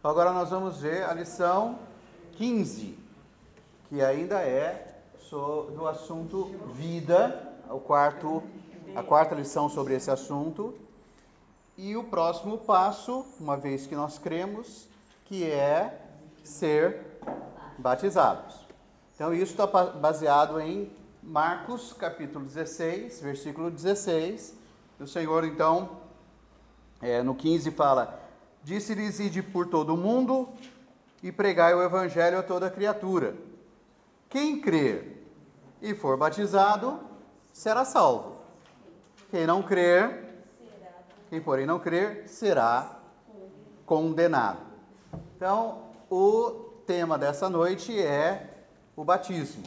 Agora nós vamos ver a lição 15, que ainda é do assunto vida, a quarta lição sobre esse assunto. E o próximo passo, uma vez que nós cremos, que é ser batizados. Então isso está baseado em Marcos capítulo 16, versículo 16. O Senhor então, no 15 fala: disse-lhes: ide por todo o mundo e pregai o evangelho a toda criatura. Quem crer e for batizado será salvo. Quem porém não crer, será condenado. Então, o tema dessa noite é o batismo.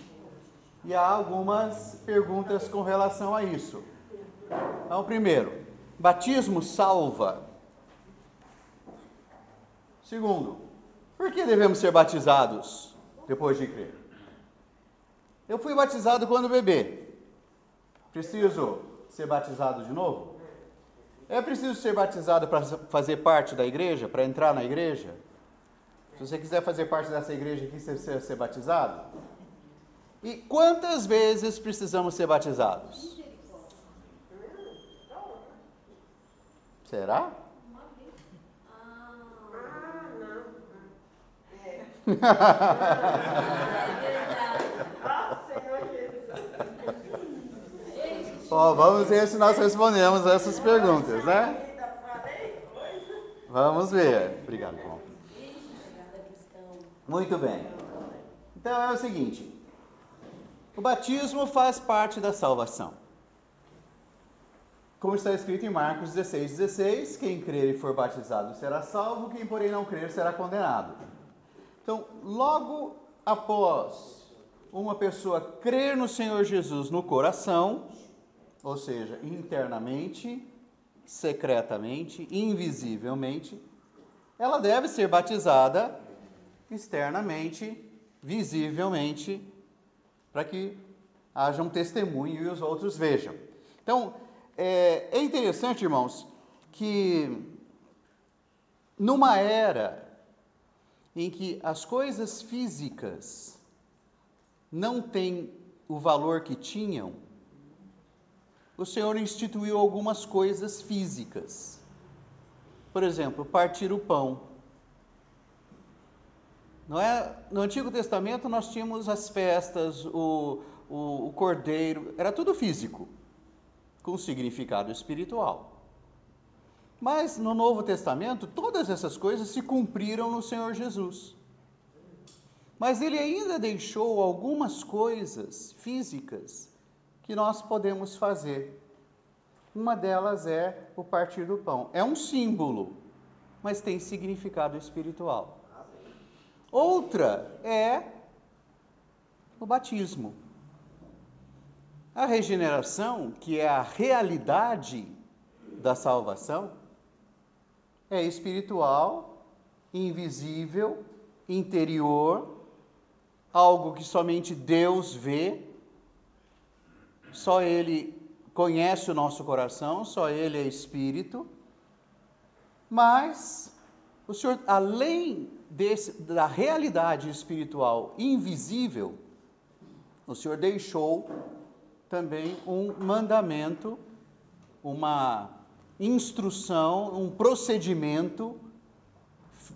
E há algumas perguntas com relação a isso. Então, primeiro, batismo salva? Segundo, por que devemos ser batizados depois de crer? Eu fui batizado quando bebê. Preciso ser batizado de novo? É preciso ser batizado para fazer parte da igreja, para entrar na igreja? Se você quiser fazer parte dessa igreja aqui, você precisa ser batizado? E quantas vezes precisamos ser batizados? Será? Bom, vamos ver se nós respondemos essas perguntas, né? Vamos ver. Obrigado, João. Muito bem. Então é o seguinte: o batismo faz parte da salvação. Como está escrito em Marcos 16:16, quem crer e for batizado será salvo, quem porém não crer será condenado. Então, logo após uma pessoa crer no Senhor Jesus no coração, ou seja, internamente, secretamente, invisivelmente, ela deve ser batizada externamente, visivelmente, para que haja um testemunho e os outros vejam. Então, é interessante, irmãos, que numa era em que as coisas físicas não têm o valor que tinham, o Senhor instituiu algumas coisas físicas. Por exemplo, partir o pão. Não é? No Antigo Testamento nós tínhamos as festas, o cordeiro, era tudo físico, com significado espiritual. Mas no Novo Testamento, todas essas coisas se cumpriram no Senhor Jesus. Mas ele ainda deixou algumas coisas físicas que nós podemos fazer. Uma delas é o partir do pão. É um símbolo, mas tem significado espiritual. Outra é o batismo. A regeneração, que é a realidade da salvação, é espiritual, invisível, interior, algo que somente Deus vê, só Ele conhece o nosso coração, só Ele é Espírito, mas o Senhor, além da realidade espiritual invisível, o Senhor deixou também um mandamento, uma instrução, um procedimento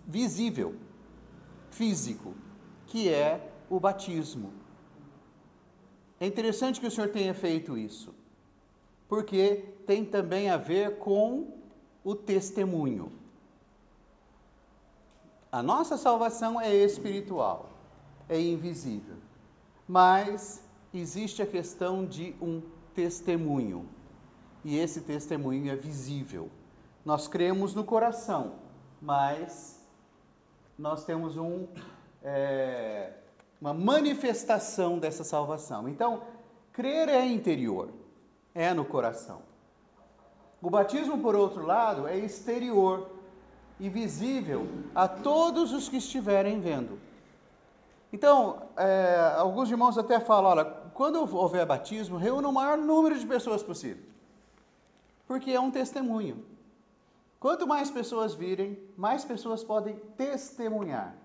visível, físico, que é o batismo. É interessante que o Senhor tenha feito isso, porque tem também a ver com o testemunho. A nossa salvação é espiritual, é invisível, mas existe a questão de um testemunho, e esse testemunho é visível. Nós cremos no coração, mas nós temos uma manifestação dessa salvação. Então, crer é interior, é no coração. O batismo, por outro lado, é exterior e visível a todos os que estiverem vendo. Então, alguns irmãos até falam, olha, quando houver batismo, reúna o maior número de pessoas possível, porque é um testemunho. Quanto mais pessoas virem, mais pessoas podem testemunhar,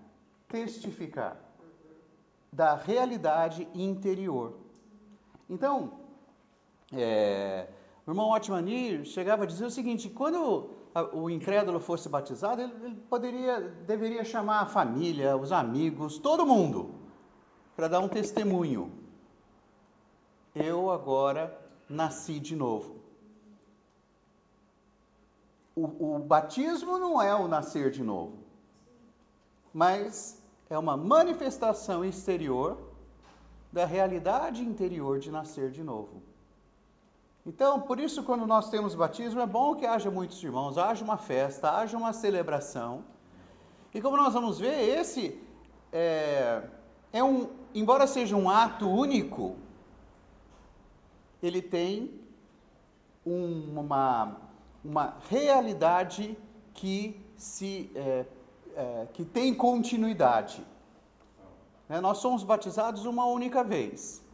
testificar da realidade interior. Então, o irmão Otmani chegava a dizer o seguinte: quando o incrédulo fosse batizado, ele deveria chamar a família, os amigos, todo mundo, para dar um testemunho. Eu agora nasci de novo. O batismo não é o nascer de novo, mas é uma manifestação exterior da realidade interior de nascer de novo. Então, por isso, quando nós temos batismo, é bom que haja muitos irmãos, haja uma festa, haja uma celebração. E como nós vamos ver, esse embora seja um ato único, ele tem uma realidade que tem continuidade. Nós somos batizados uma única vez,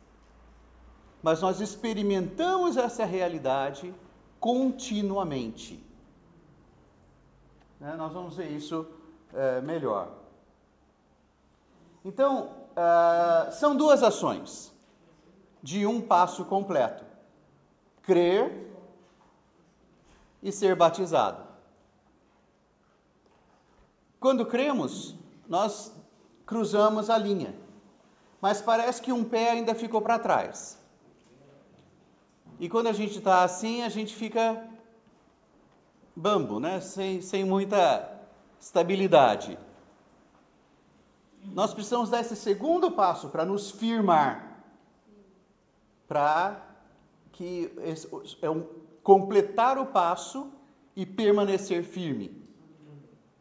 mas nós experimentamos essa realidade continuamente. Nós vamos ver isso melhor. Então, são duas ações de um passo completo: crer e ser batizado. Quando cremos, nós cruzamos a linha, mas parece que um pé ainda ficou para trás. E quando a gente está assim, a gente fica bambo, sem muita estabilidade. Nós precisamos dar esse segundo passo para nos firmar, para que completar o passo e permanecer firme.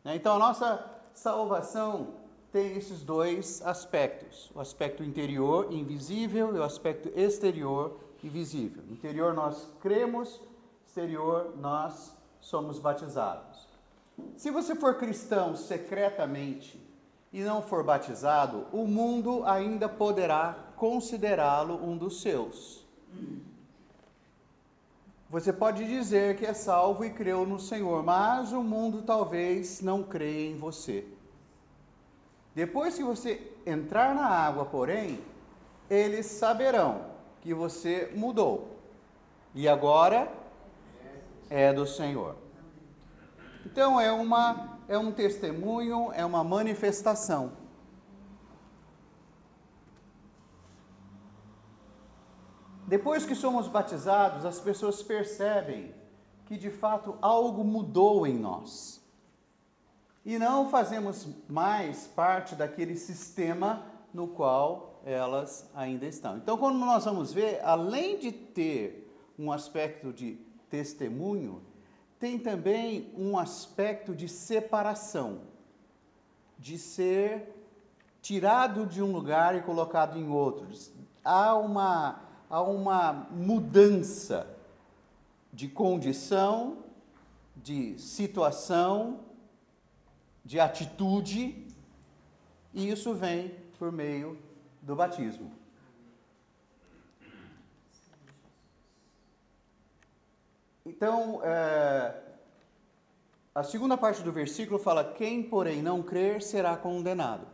Então, a nossa salvação tem esses dois aspectos: o aspecto interior, invisível, e o aspecto exterior, invisível. Interior nós cremos, exterior nós somos batizados. Se você for cristão secretamente e não for batizado, o mundo ainda poderá considerá-lo um dos seus. Você pode dizer que é salvo e creu no Senhor, mas o mundo talvez não creia em você. Depois que você entrar na água, porém, eles saberão que você mudou e agora é do Senhor. Então é um testemunho, é uma manifestação. Depois que somos batizados, as pessoas percebem que de fato algo mudou em nós. E não fazemos mais parte daquele sistema no qual elas ainda estão. Então, quando nós vamos ver, além de ter um aspecto de testemunho, tem também um aspecto de separação, de ser tirado de um lugar e colocado em outro. Há uma mudança de condição, de situação, de atitude, e isso vem por meio do batismo. Então, a segunda parte do versículo fala: quem, porém, não crer, será condenado.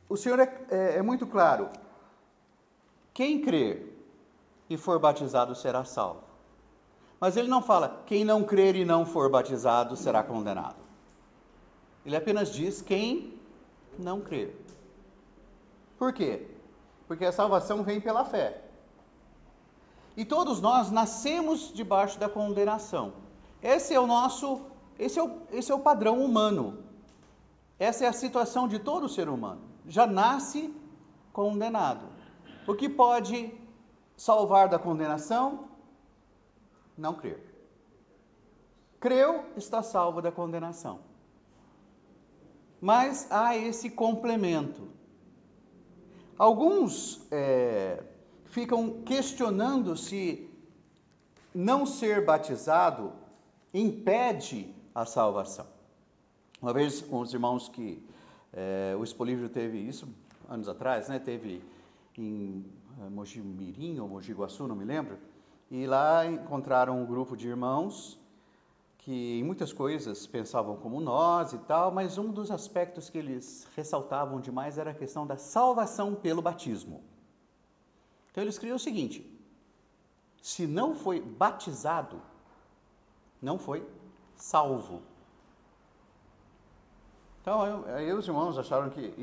O Senhor é muito claro: quem crer e for batizado será salvo. Mas ele não fala: quem não crer e não for batizado será condenado. Ele apenas diz: quem não crer. Por quê? Porque a salvação vem pela fé. E todos nós nascemos debaixo da condenação. Esse é o padrão humano. Essa é a situação de todo ser humano. Já nasce condenado. O que pode salvar da condenação? Não crer. Creu, está salvo da condenação. Mas há esse complemento. Alguns ficam questionando se não ser batizado impede a salvação. Uma vez, uns irmãos que o Expo Livre teve isso anos atrás, teve em Mogi Mirim ou Mogi Guaçu, não me lembro, e lá encontraram um grupo de irmãos que em muitas coisas pensavam como nós e tal, mas um dos aspectos que eles ressaltavam demais era a questão da salvação pelo batismo. Então eles criam o seguinte: se não foi batizado, não foi salvo. Então aí os irmãos acharam que,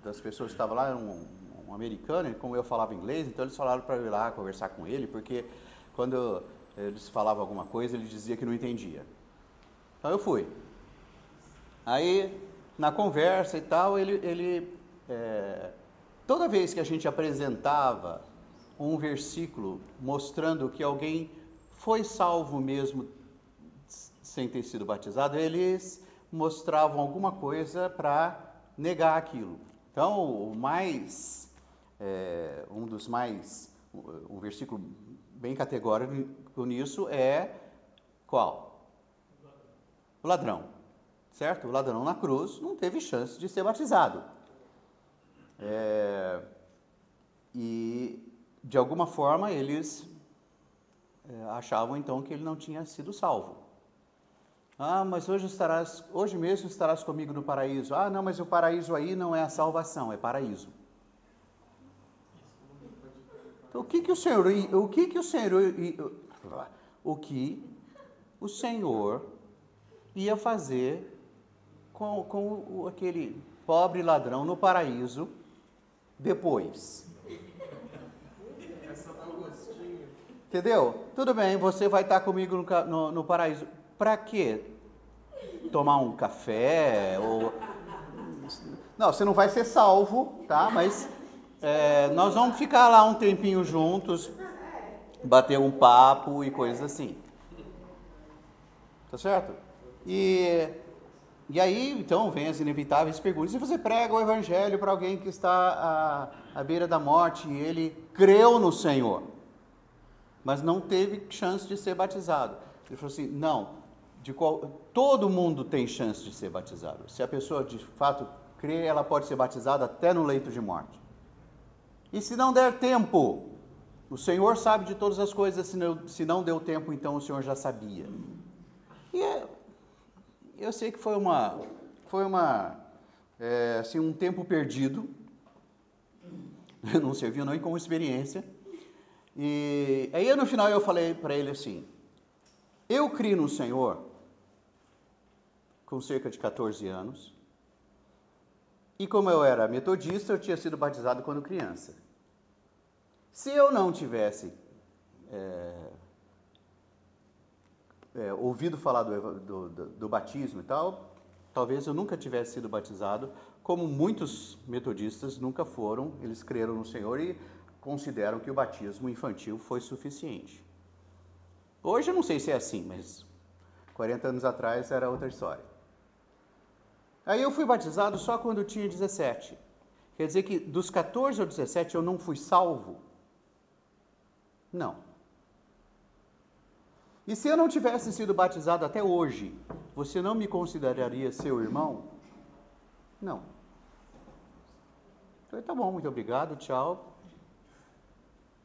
das pessoas que estava lá era um americano, e como eu falava inglês, então eles falaram para eu ir lá conversar com ele, porque quando eles falavam alguma coisa, ele dizia que não entendia. Então eu fui. Aí, na conversa e tal, toda vez que a gente apresentava um versículo mostrando que alguém foi salvo mesmo sem ter sido batizado, eles mostravam alguma coisa para negar aquilo. Então, um versículo bem categórico nisso é qual? O ladrão, certo? O ladrão na cruz não teve chance de ser batizado. E, de alguma forma, eles achavam então que ele não tinha sido salvo. Ah, mas hoje mesmo estarás comigo no paraíso. Ah, não, mas o paraíso aí não é a salvação, é paraíso. Então, o que o Senhor ia fazer com aquele pobre ladrão no paraíso depois? Entendeu? Tudo bem, você vai estar comigo no paraíso. Para quê? Tomar um café? Não, você não vai ser salvo, tá? Mas nós vamos ficar lá um tempinho juntos, bater um papo e coisas assim. Tá certo? E aí, então, vem as inevitáveis perguntas. Se você prega o evangelho para alguém que está à beira da morte e ele creu no Senhor, mas não teve chance de ser batizado. Ele falou assim, não, todo mundo tem chance de ser batizado. Se a pessoa de fato crê, ela pode ser batizada até no leito de morte. E se não der tempo, o Senhor sabe de todas as coisas, se não deu tempo, então o Senhor já sabia. E eu sei que foi assim, um tempo perdido, não serviu nem como experiência. E aí no final eu falei para ele assim, eu criei no Senhor com cerca de 14 anos, e como eu era metodista, eu tinha sido batizado quando criança. Se eu não tivesse ouvido falar do batismo e tal, talvez eu nunca tivesse sido batizado, como muitos metodistas nunca foram, eles creram no Senhor e consideram que o batismo infantil foi suficiente. Hoje eu não sei se é assim, mas 40 anos atrás era outra história. Aí eu fui batizado só quando eu tinha 17. Quer dizer que dos 14 aos 17 eu não fui salvo? Não. E se eu não tivesse sido batizado até hoje, você não me consideraria seu irmão? Não. Então tá bom, muito obrigado, tchau.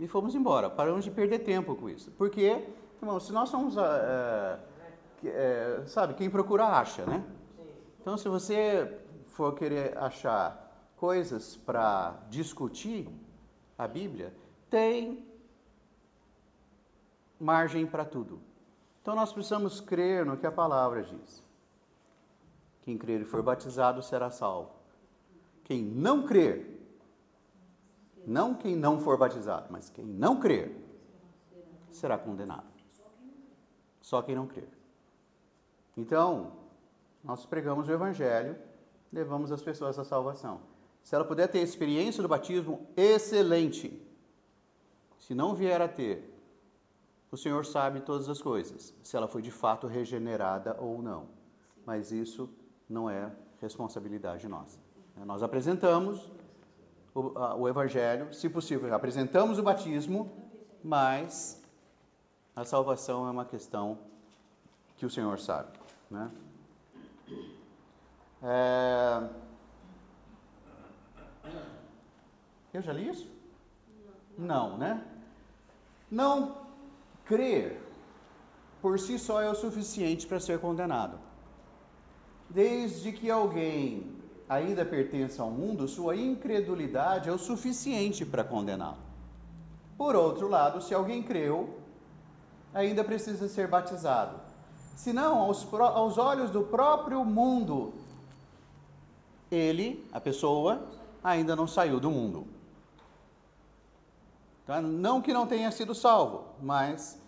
E fomos embora. Paramos de perder tempo com isso. Porque, irmão, se nós somos, sabe, quem procura acha, né? Então se você for querer achar coisas para discutir a Bíblia, tem margem para tudo. Então nós precisamos crer no que a palavra diz. Quem crer e for batizado será salvo. Quem não crer, não quem não for batizado, mas quem não crer, será condenado. Só quem não crer. Então, nós pregamos o evangelho, levamos as pessoas à salvação. Se ela puder ter experiência do batismo, excelente. Se não vier a ter, o Senhor sabe todas as coisas, se ela foi de fato regenerada ou não. Mas isso não é responsabilidade nossa. Nós apresentamos o evangelho, se possível, apresentamos o batismo, mas a salvação é uma questão que o Senhor sabe, né? Eu já li isso? Não, né? Não crer por si só é o suficiente para ser condenado. Desde que alguém ainda pertença ao mundo, sua incredulidade é o suficiente para condená-lo. Por outro lado, se alguém creu, ainda precisa ser batizado. Senão, aos olhos do próprio mundo, a pessoa, ainda não saiu do mundo. Tá? Não que não tenha sido salvo, mas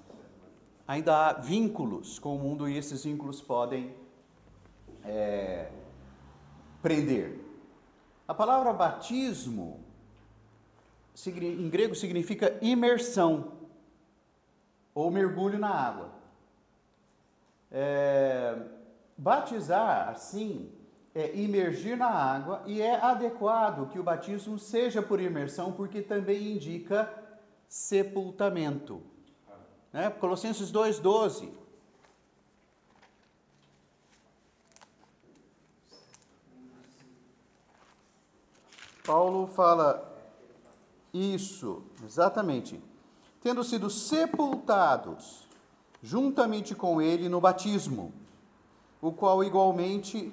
ainda há vínculos com o mundo e esses vínculos podem prender. A palavra batismo, em grego, significa imersão, ou mergulho na água. Batizar, assim, é imergir na água, e é adequado que o batismo seja por imersão, porque também indica sepultamento. Colossenses 2,12. Paulo fala isso, exatamente. Tendo sido sepultados juntamente com ele no batismo, no qual igualmente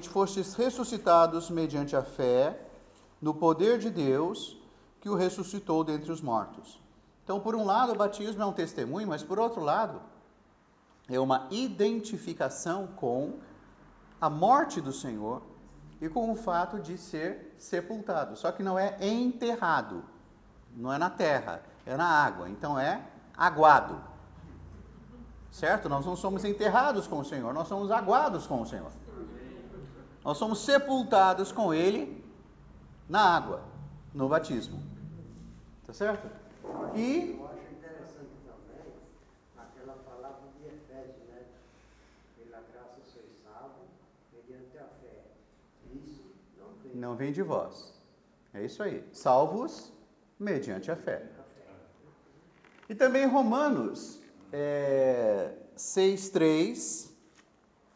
fostes ressuscitados mediante a fé no poder de Deus, que o ressuscitou dentre os mortos. Então, por um lado, o batismo é um testemunho, mas por outro lado, é uma identificação com a morte do Senhor e com o fato de ser sepultado. Só que não é enterrado, não é na terra, é na água. Então é aguado. Certo? Nós não somos enterrados com o Senhor, nós somos aguados com o Senhor. Nós somos sepultados com Ele na água, no batismo. Tá certo? E eu acho interessante também aquela palavra de Efésios, né? Pela graça sois salvos, mediante a fé. Isso não vem de vós. É isso aí. Salvos mediante a fé. E também Romanos 6,3,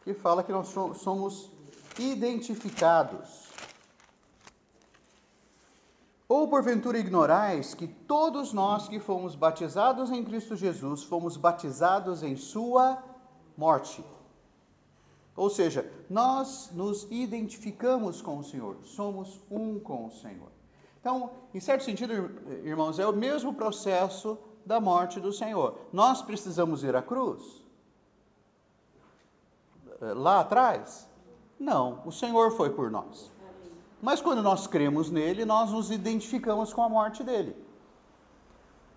que fala que nós somos identificados. Ou porventura ignorais que todos nós que fomos batizados em Cristo Jesus, fomos batizados em sua morte. Ou seja, nós nos identificamos com o Senhor, somos um com o Senhor. Então, em certo sentido, irmãos, é o mesmo processo da morte do Senhor. Nós precisamos ir à cruz? Lá atrás? Não, o Senhor foi por nós. Mas quando nós cremos nele, nós nos identificamos com a morte dele.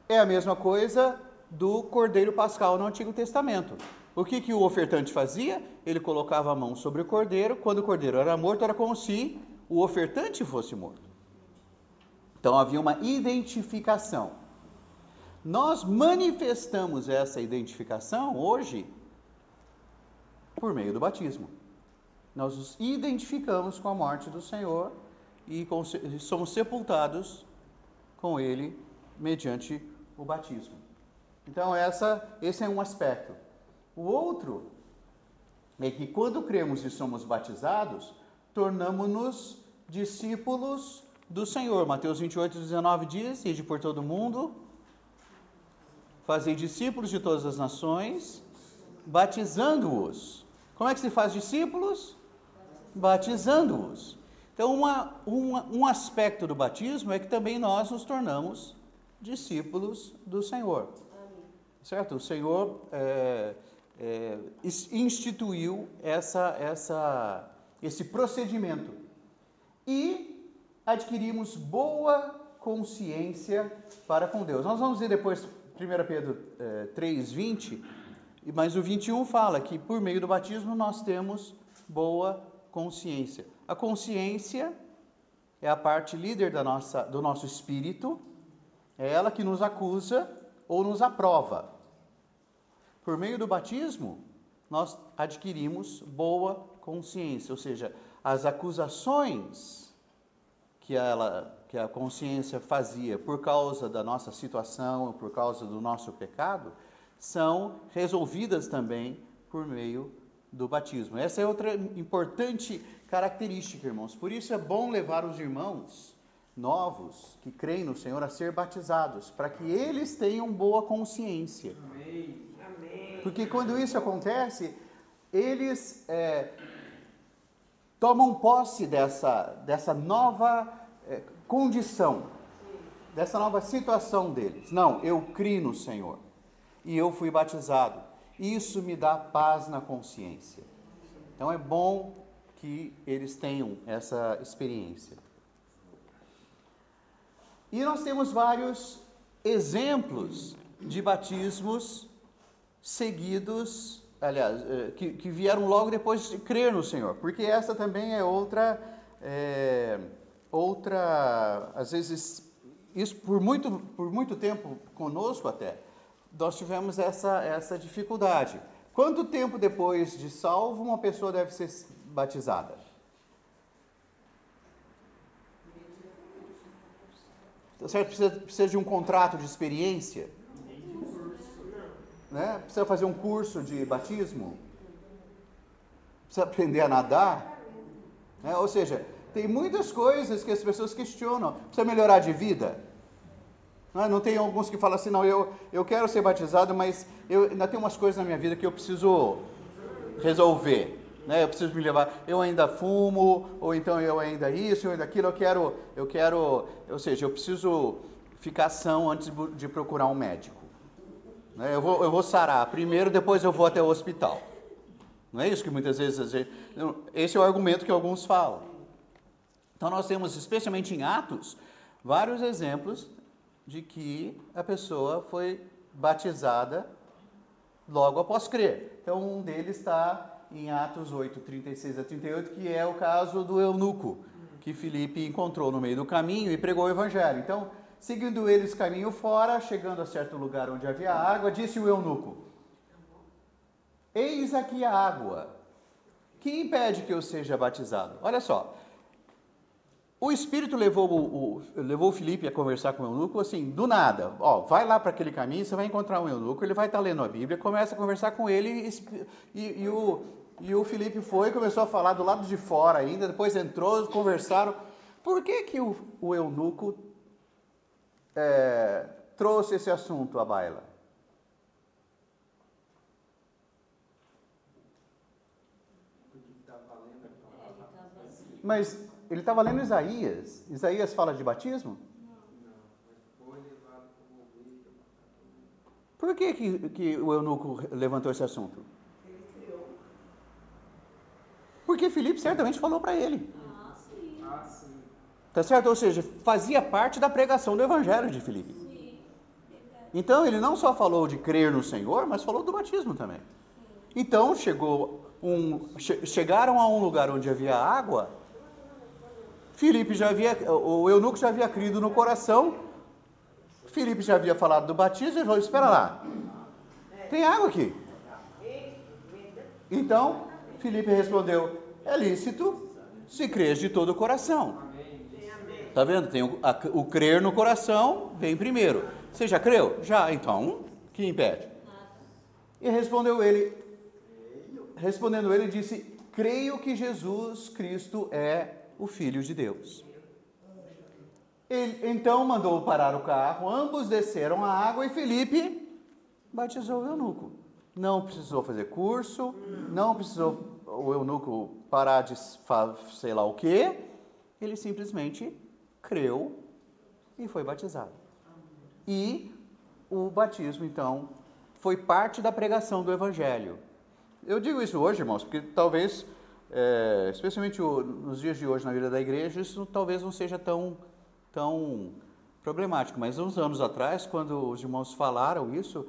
É a mesma coisa do Cordeiro Pascal no Antigo Testamento. O que o ofertante fazia? Ele colocava a mão sobre o cordeiro. Quando o cordeiro era morto, era como se o ofertante fosse morto. Então havia uma identificação. Nós manifestamos essa identificação hoje por meio do batismo. Nós nos identificamos com a morte do Senhor e somos sepultados com Ele mediante o batismo. Então esse é um aspecto. O outro é que quando cremos e somos batizados, tornamo-nos discípulos do Senhor. Mateus 28:19 diz: ide por todo mundo, fazei discípulos de todas as nações, batizando-os. Como é que se faz discípulos? Batizando-os. Então, um aspecto do batismo é que também nós nos tornamos discípulos do Senhor. Certo? O Senhor instituiu esse procedimento. E adquirimos boa consciência para com Deus. Nós vamos ver depois 1 Pedro 3:20, mas o 21 fala que por meio do batismo nós temos boa consciência. A consciência é a parte líder do nosso espírito, é ela que nos acusa ou nos aprova. Por meio do batismo, nós adquirimos boa consciência, ou seja, as acusações que a consciência fazia por causa da nossa situação, por causa do nosso pecado, são resolvidas também por meio do batismo. Essa é outra importante característica, irmãos. Por isso é bom levar os irmãos novos que creem no Senhor a ser batizados, para que eles tenham boa consciência. Amém. Amém. Porque quando isso acontece, eles tomam posse dessa nova condição, dessa nova situação deles. Não, eu criei no Senhor e eu fui batizado. Isso me dá paz na consciência. Então é bom que eles tenham essa experiência. E nós temos vários exemplos de batismos seguidos, aliás, que vieram logo depois de crer no Senhor, porque essa também é outra, às vezes, isso por muito tempo conosco até, nós tivemos essa dificuldade. Quanto tempo depois de salvo uma pessoa deve ser batizada? Certo? Precisa de um contrato de experiência? Né? Precisa fazer um curso de batismo? Precisa aprender a nadar? Né? Ou seja, tem muitas coisas que as pessoas questionam. Precisa melhorar de vida? Não tem alguns que falam assim, não, eu quero ser batizado, mas eu ainda tenho umas coisas na minha vida que eu preciso resolver. Né? Eu preciso me levar, eu ainda fumo, ou então eu ainda isso, eu ainda aquilo, eu quero, ou seja, eu preciso ficar são antes de procurar um médico. Né? Eu vou sarar primeiro, depois eu vou até o hospital. Não é isso que muitas vezes, esse é o argumento que alguns falam. Então nós temos, especialmente em Atos, vários exemplos de que a pessoa foi batizada logo após crer. Então um deles está em Atos 8, 36 a 38, que é o caso do eunuco, que Filipe encontrou no meio do caminho e pregou o evangelho. Então, seguindo eles caminho fora, chegando a certo lugar onde havia água, disse o eunuco: eis aqui a água, que impede que eu seja batizado? Olha só, o Espírito levou o Filipe a conversar com o eunuco assim, do nada. Vai lá para aquele caminho, você vai encontrar um eunuco, ele vai estar lendo a Bíblia, começa a conversar com ele e o Filipe foi, começou a falar do lado de fora ainda, depois entrou, conversaram. Por que o eunuco trouxe esse assunto à baila? Mas ele estava lendo Isaías. Isaías fala de batismo? Por que o eunuco levantou esse assunto? Ele criou. Porque Filipe certamente falou para ele. Sim. Sim. Tá certo? Ou seja, fazia parte da pregação do evangelho de Filipe. Sim. Então ele não só falou de crer no Senhor, mas falou do batismo também. Então chegaram a um lugar onde havia água. O eunuco já havia crido no coração. Filipe já havia falado do batismo e falou: espera lá, tem água aqui. Então Filipe respondeu: é lícito se crês de todo o coração. Tá vendo? Tem o crer no coração, vem primeiro. Você já creu? Já, então, que impede? E respondendo ele disse: creio que Jesus Cristo é o Filho de Deus. Ele então mandou parar o carro, ambos desceram a água e Filipe batizou o eunuco. Não precisou fazer curso, não precisou o eunuco parar de sei lá o quê, ele simplesmente creu e foi batizado. E o batismo, então, foi parte da pregação do Evangelho. Eu digo isso hoje, irmãos, porque talvez, especialmente nos dias de hoje na vida da igreja, isso talvez não seja tão problemático. Mas uns anos atrás, quando os irmãos falaram isso,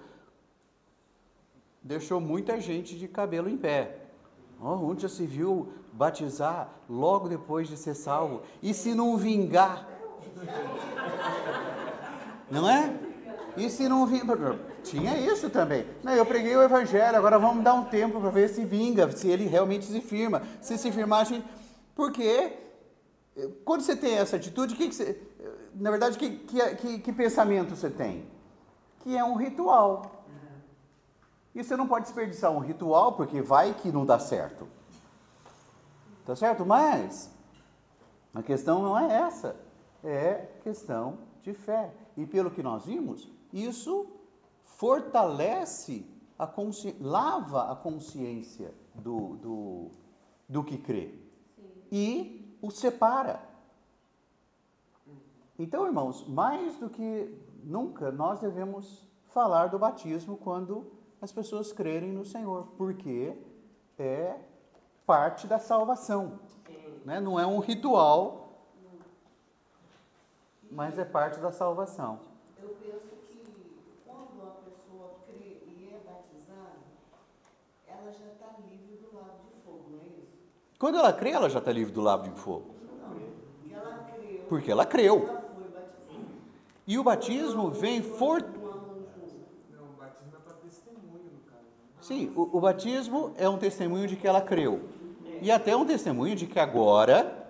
deixou muita gente de cabelo em pé. Onde já se viu batizar logo depois de ser salvo? E se não vingar? Não é? E se não vingar? Tinha isso também. Não, eu preguei o evangelho, agora vamos dar um tempo para ver se vinga, se ele realmente se firma. Se firmar, a gente... Porque quando você tem essa atitude, na verdade, que pensamento você tem? Que é um ritual. E você não pode desperdiçar um ritual, porque vai que não dá certo. Tá certo? Mas a questão não é essa. É questão de fé. E pelo que nós vimos, isso fortalece lava a consciência do que crê. Sim. E o separa. Então, irmãos, mais do que nunca, nós devemos falar do batismo quando as pessoas crerem no Senhor, porque é parte da salvação, né? Não é um ritual, mas é parte da salvação. Eu penso que quando a pessoa crê e é batizada, ela já está livre do lago de fogo, não é isso? Quando ela crê, ela já está livre do lago de fogo. Não, porque ela creu. Porque ela creu. Ela foi batizada. E o batismo vem Não, o batismo é para testemunho, no caso. Sim, o batismo é um testemunho de que ela creu. E até um testemunho de que agora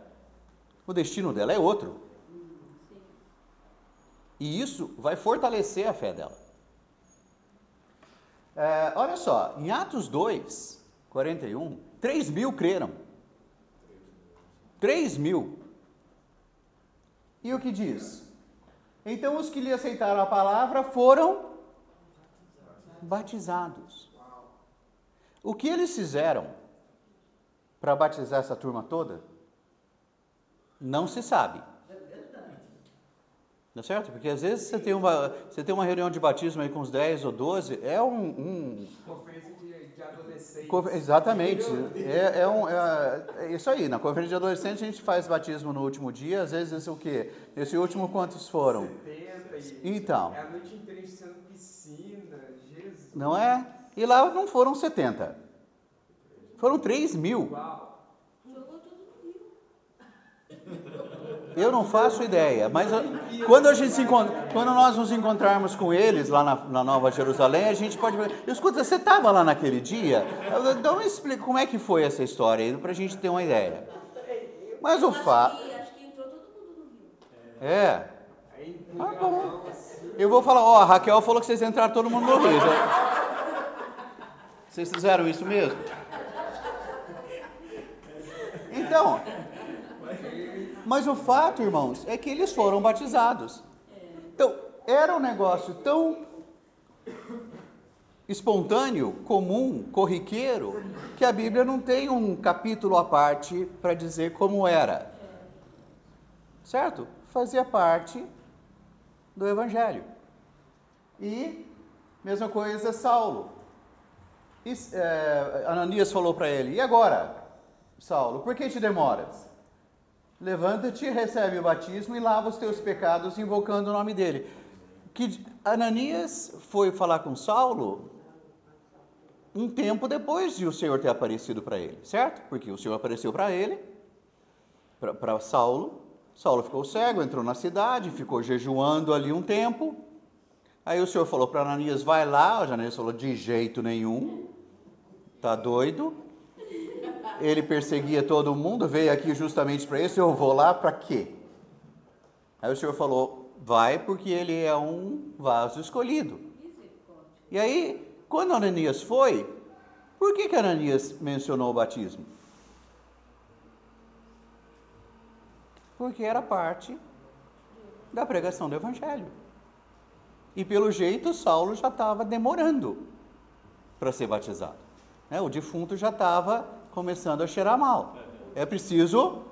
o destino dela é outro. E isso vai fortalecer a fé dela. Olha só, em Atos 2, 41, 3.000 creram. 3.000. E o que diz? Então os que lhe aceitaram a palavra foram batizados. O que eles fizeram para batizar essa turma toda? Não se sabe. Não é certo? Porque às vezes você tem uma reunião de batismo aí com uns 10 ou 12, é Conferência de adolescentes. Exatamente. É isso aí. Na conferência de adolescentes a gente faz batismo no último dia, às vezes o quê? Esse último quantos foram? 70 Então. É a noite inteira enchendo piscina, Jesus. Não é? E lá não foram 70. Foram 3.000. Uau. Jogou tudo no rio. Eu não faço ideia, mas quando nós nos encontrarmos com eles lá na Nova Jerusalém, a gente pode... Escuta, você estava lá naquele dia? Então me explica como é que foi essa história aí, para a gente ter uma ideia. Mas o fato... Acho que entrou todo mundo no rio. É. Aí, Bom. Eu vou falar, a Raquel falou que vocês entraram todo mundo no rio. Vocês fizeram isso mesmo? Então... Mas o fato, irmãos, é que eles foram batizados. Então, era um negócio tão espontâneo, comum, corriqueiro, que a Bíblia não tem um capítulo à parte para dizer como era. Certo? Fazia parte do Evangelho. E, mesma coisa, Saulo. Ananias falou para ele, e agora, Saulo, por que te demoras? Levanta-te, recebe o batismo e lava os teus pecados, invocando o nome dele. Que Ananias foi falar com Saulo um tempo depois de o Senhor ter aparecido para ele, certo? Porque o Senhor apareceu para ele, para Saulo. Saulo ficou cego, entrou na cidade, ficou jejuando ali um tempo. Aí o Senhor falou para Ananias, vai lá. O Ananias falou, de jeito nenhum, tá doido? Ele perseguia todo mundo, veio aqui justamente para isso, eu vou lá para quê? Aí o Senhor falou, vai porque ele é um vaso escolhido. E aí, quando Ananias foi, por que Ananias mencionou o batismo? Porque era parte da pregação do Evangelho. E pelo jeito, Saulo já estava demorando para ser batizado. O defunto já estava começando a cheirar mal. É preciso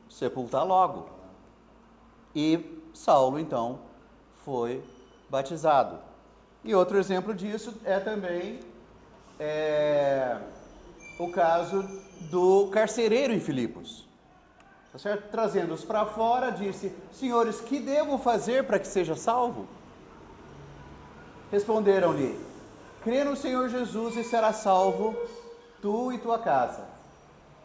sepultar logo. E Saulo, então, foi batizado. E outro exemplo disso é também o caso do carcereiro em Filipos. Tá certo? Trazendo-os para fora, disse, senhores, que devo fazer para que seja salvo? Responderam-lhe, crê no Senhor Jesus e será salvo tu e tua casa.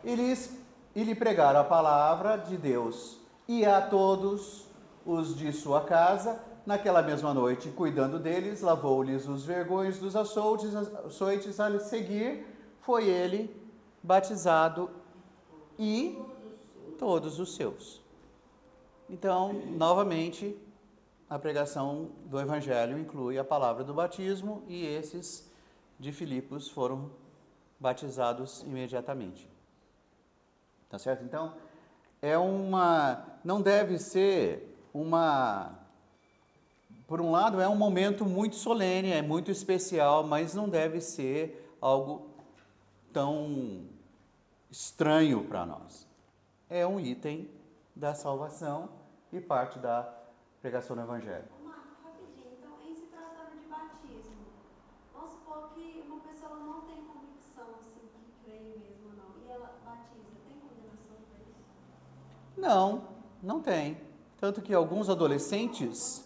E lhe pregaram a palavra de Deus, e a todos os de sua casa, naquela mesma noite, cuidando deles, lavou-lhes os vergões dos açoites, a seguir, foi ele batizado e todos os seus. Então, novamente, a pregação do Evangelho inclui a palavra do batismo, e esses de Filipos foram batizados imediatamente. Tá certo? Então, não deve ser uma por um lado, é um momento muito solene, é muito especial, mas não deve ser algo tão estranho para nós. É um item da salvação e parte da pregação do Evangelho. Marco, rapidinho. Então, em se tratando de batismo, vamos supor que uma pessoa não tem convicção, assim, que crê mesmo ou não, e ela batiza, tem condenação para isso? Não tem. Tanto que alguns adolescentes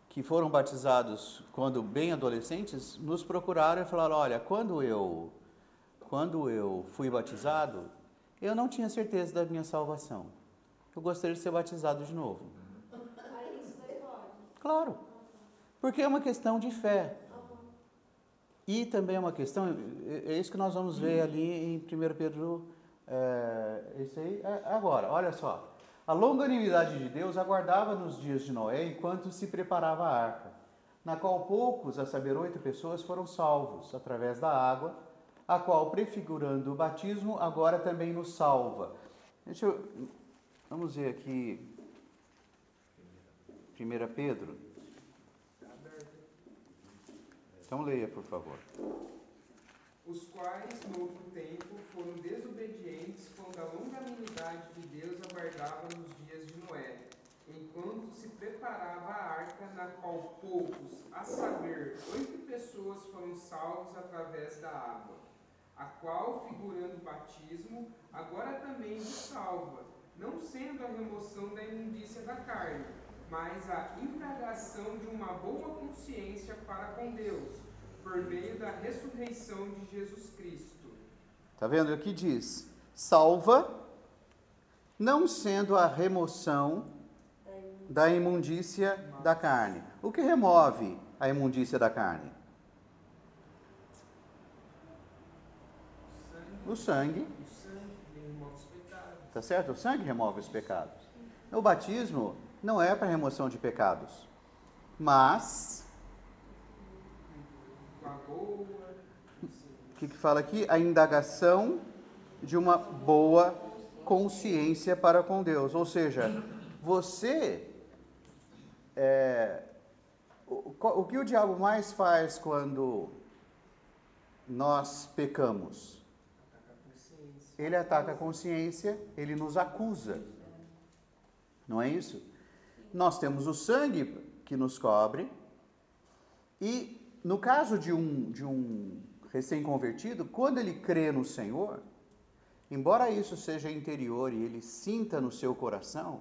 que foram batizados quando bem adolescentes nos procuraram e falaram: olha, quando eu fui batizado, eu não tinha certeza da minha salvação. Eu gostaria de ser batizado de novo. Aí isso daí pode? Claro, porque é uma questão de fé. E também é uma questão, é isso que nós vamos ver ali em 1 Pedro, isso aí, agora, olha só. A longanimidade de Deus aguardava nos dias de Noé enquanto se preparava a arca, na qual poucos, a saber, 8 pessoas, foram salvos através da água, a qual, prefigurando o batismo, agora também nos salva. Vamos ver aqui, 1 Pedro. Então leia, por favor. Os quais, no outro tempo, foram desobedientes quando a longanimidade de Deus aguardava nos dias de Noé, enquanto se preparava a arca, na qual poucos, a saber, 8 pessoas foram salvos através da água, a qual, figurando o batismo, agora também nos salva, não sendo a remoção da imundícia da carne, mas a indagação de uma boa consciência para com Deus, por meio da ressurreição de Jesus Cristo. Está vendo? Aqui diz: salva, não sendo a remoção da imundícia da carne. O que remove a imundícia da carne? O sangue. O sangue remove os pecados. Tá certo? O sangue remove os pecados. O batismo não é para remoção de pecados, mas o que fala aqui? A indagação de uma boa consciência para com Deus. Ou seja, você... o que o diabo mais faz quando nós pecamos? Ele ataca a consciência, ele nos acusa. Não é isso? Nós temos o sangue que nos cobre e, no caso de um recém-convertido, quando ele crê no Senhor, embora isso seja interior e ele sinta no seu coração,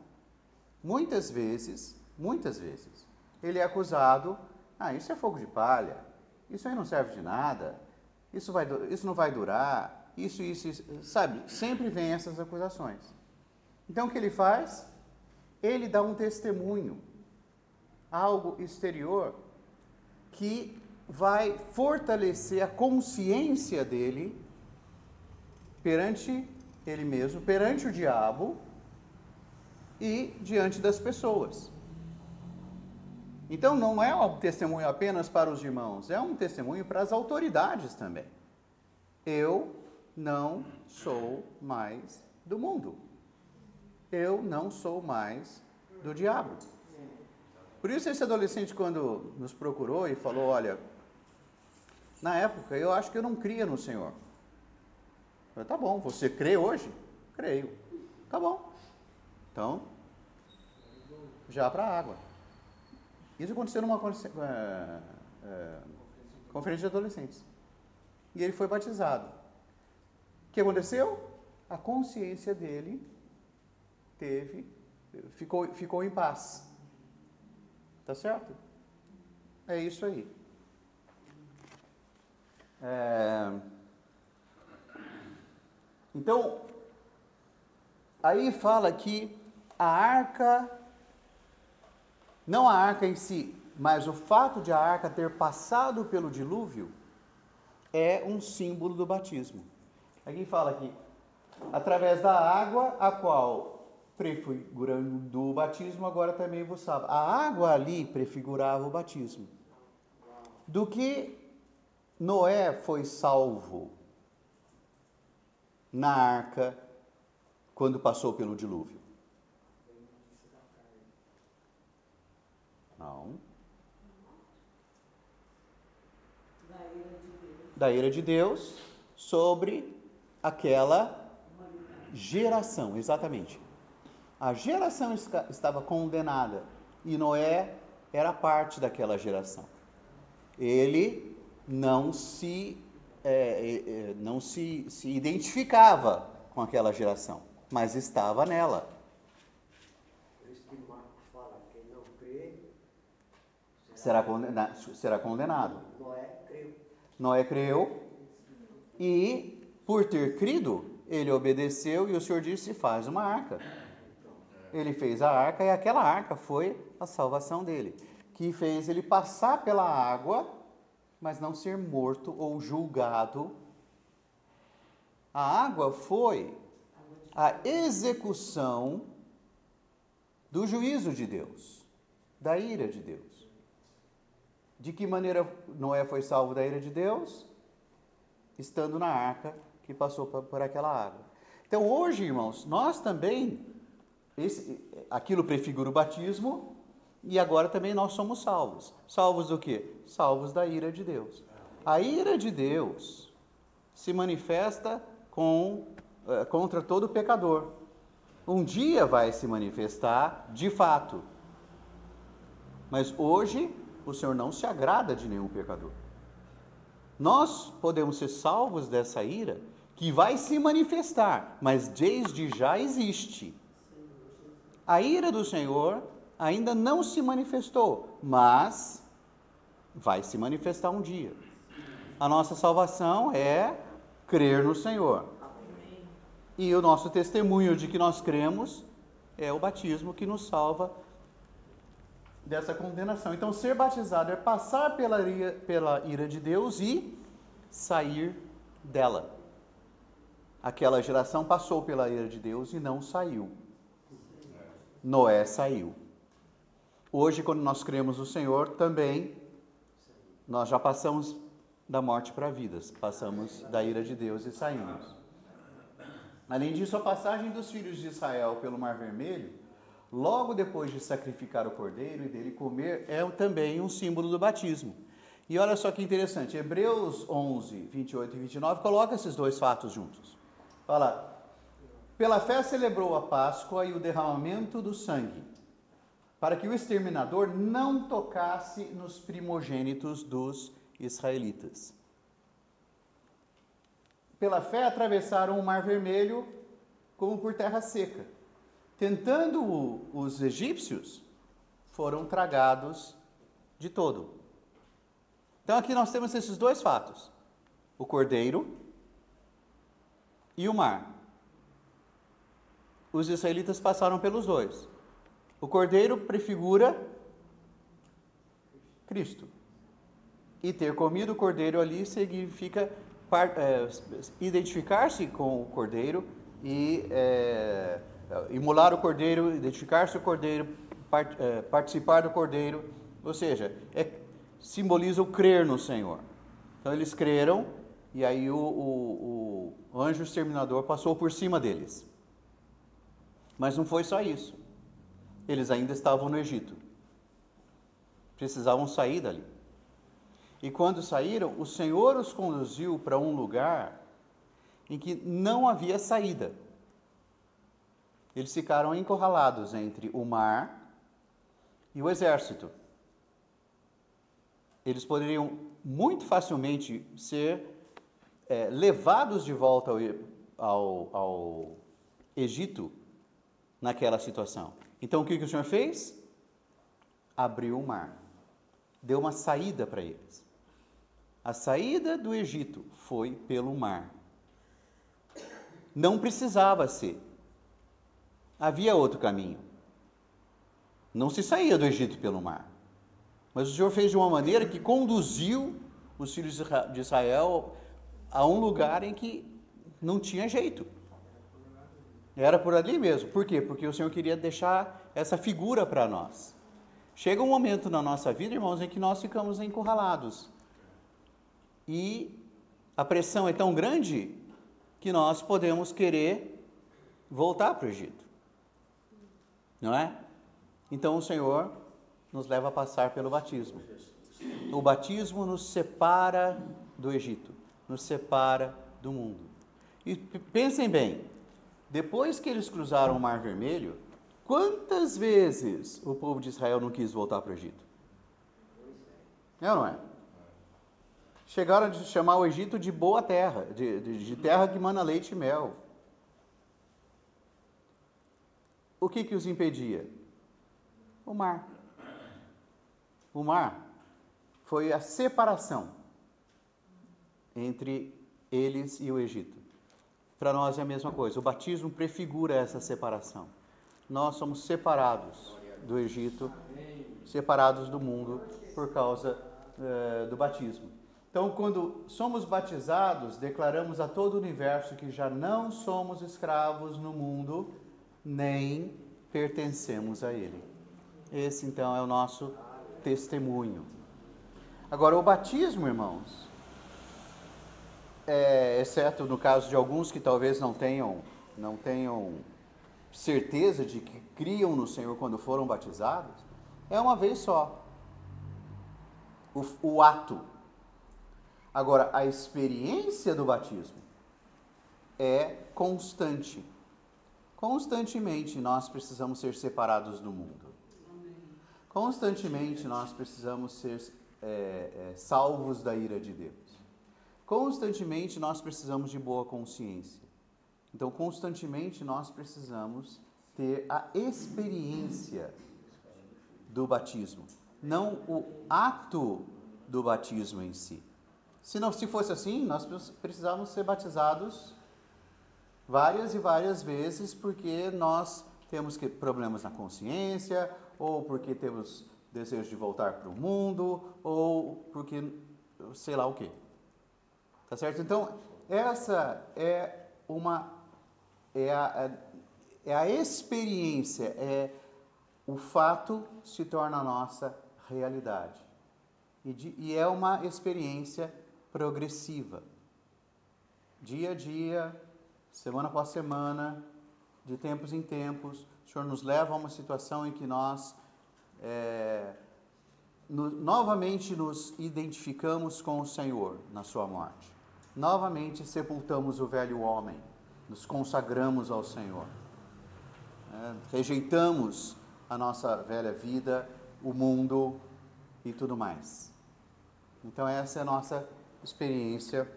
muitas vezes, ele é acusado: isso é fogo de palha, isso aí não serve de nada, isso não vai durar, isso, sabe? Sempre vem essas acusações. Então o que ele faz? Ele dá um testemunho, algo exterior, que vai fortalecer a consciência dele perante ele mesmo, perante o diabo e diante das pessoas. Então não é um testemunho apenas para os irmãos, é um testemunho para as autoridades também. Eu não sou mais do mundo. Eu não sou mais do diabo. Por isso esse adolescente, quando nos procurou e falou: olha, na época eu acho que eu não cria no Senhor. Eu falei: tá bom, você crê hoje? Creio. Tá bom. Então, já para a água. Isso aconteceu numa conferência de adolescentes. E ele foi batizado. O que aconteceu? A consciência dele ficou em paz. Tá certo? É isso aí. Então, aí fala que a arca, não a arca em si, mas o fato de a arca ter passado pelo dilúvio é um símbolo do batismo. Aqui fala que através da água, a qual, prefigurando o batismo, agora também vos salva. A água ali prefigurava o batismo. Do que Noé foi salvo na arca quando passou pelo dilúvio? Não. da ira de Deus sobre aquela geração, exatamente. A geração estava condenada e Noé era parte daquela geração. Ele não se identificava com aquela geração, mas estava nela. Por isso que Marcos fala, quem não crê será condenado. Noé creu. Noé creu e, por ter crido, ele obedeceu e o Senhor disse, faz uma arca. Ele fez a arca e aquela arca foi a salvação dele, que fez ele passar pela água, mas não ser morto ou julgado. A água foi a execução do juízo de Deus, da ira de Deus. De que maneira Noé foi salvo da ira de Deus? Estando na arca que passou por aquela água. Então hoje, irmãos, nós também, aquilo prefigura o batismo, e agora também nós somos salvos. Salvos do quê? Salvos da ira de Deus. A ira de Deus se manifesta contra todo pecador. Um dia vai se manifestar de fato. Mas hoje o Senhor não se agrada de nenhum pecador. Nós podemos ser salvos dessa ira que vai se manifestar, mas desde já existe. A ira do Senhor ainda não se manifestou, mas vai se manifestar um dia. A nossa salvação é crer no Senhor. E o nosso testemunho de que nós cremos é o batismo que nos salva dessa condenação. Então, ser batizado é passar pela ira de Deus e sair dela. Aquela geração passou pela ira de Deus e não saiu. Noé saiu. Hoje, quando nós cremos no Senhor, também nós já passamos da morte para a vida, passamos da ira de Deus e saímos. Além disso, a passagem dos filhos de Israel pelo Mar Vermelho, logo depois de sacrificar o cordeiro e dele comer, é também um símbolo do batismo. E olha só que interessante, Hebreus 11, 28 e 29 coloca esses dois fatos juntos. Fala, pela fé celebrou a Páscoa e o derramamento do sangue, para que o exterminador não tocasse nos primogênitos dos israelitas. Pela fé atravessaram o Mar Vermelho como por terra seca. Tentando os egípcios, foram tragados de todo. Então aqui nós temos esses dois fatos: o cordeiro e o mar. Os israelitas passaram pelos dois. O cordeiro prefigura Cristo. E ter comido o cordeiro ali significa identificar-se com o cordeiro e imolar o cordeiro, identificar-se o cordeiro, participar do cordeiro, ou seja, simboliza o crer no Senhor. Então eles creram e aí o anjo exterminador passou por cima deles. Mas não foi só isso. Eles ainda estavam no Egito. Precisavam sair dali. E quando saíram, o Senhor os conduziu para um lugar em que não havia saída. Eles ficaram encurralados entre o mar e o exército. Eles poderiam muito facilmente ser levados de volta ao Egito naquela situação. Então o que o Senhor fez? Abriu o mar. Deu uma saída para eles. A saída do Egito foi pelo mar. Não precisava ser. Havia outro caminho. Não se saía do Egito pelo mar. Mas o Senhor fez de uma maneira que conduziu os filhos de Israel a um lugar em que não tinha jeito. Era por ali mesmo. Por quê? Porque o Senhor queria deixar essa figura para nós. Chega um momento na nossa vida, irmãos, em que nós ficamos encurralados. E a pressão é tão grande que nós podemos querer voltar para o Egito. Não é? Então o Senhor nos leva a passar pelo batismo. O batismo nos separa do Egito. nos separa do mundo. E pensem bem, depois que eles cruzaram o Mar Vermelho, quantas vezes o povo de Israel não quis voltar para o Egito? É ou não é? Chegaram a chamar o Egito de boa terra, de terra que mana leite e mel. O que os impedia? O mar. O mar foi a separação entre eles e o Egito. Para nós é a mesma coisa. O batismo prefigura essa separação. Nós somos separados do Egito, separados do mundo por causa do batismo. Então, quando somos batizados, declaramos a todo o universo que já não somos escravos no mundo, nem pertencemos a ele. Esse, então, é o nosso testemunho. Agora, o batismo, irmãos, exceto no caso de alguns que talvez não tenham certeza de que criam no Senhor quando foram batizados, é uma vez só. O ato. Agora, a experiência do batismo é constante. Constantemente nós precisamos ser separados do mundo. Constantemente nós precisamos ser salvos da ira de Deus. Constantemente nós precisamos de boa consciência. Então, constantemente nós precisamos ter a experiência do batismo, não o ato do batismo em si. Se fosse assim, nós precisávamos ser batizados várias e várias vezes, porque nós temos problemas na consciência, ou porque temos desejo de voltar para o mundo, ou porque sei lá o quê. Tá certo? Então, essa é a experiência, o fato se torna a nossa realidade. E é uma experiência progressiva. Dia a dia, semana após semana, de tempos em tempos, o Senhor nos leva a uma situação em que nós novamente nos identificamos com o Senhor na sua morte. Novamente sepultamos o velho homem, nos consagramos ao Senhor. Rejeitamos a nossa velha vida, o mundo e tudo mais. Então essa é a nossa experiência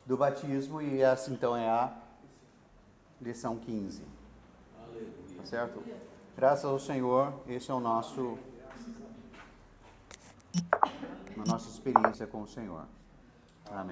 do batismo, e essa então é a lição 15. Aleluia. Tá certo? Graças ao Senhor, esse é a nossa experiência com o Senhor. Amém.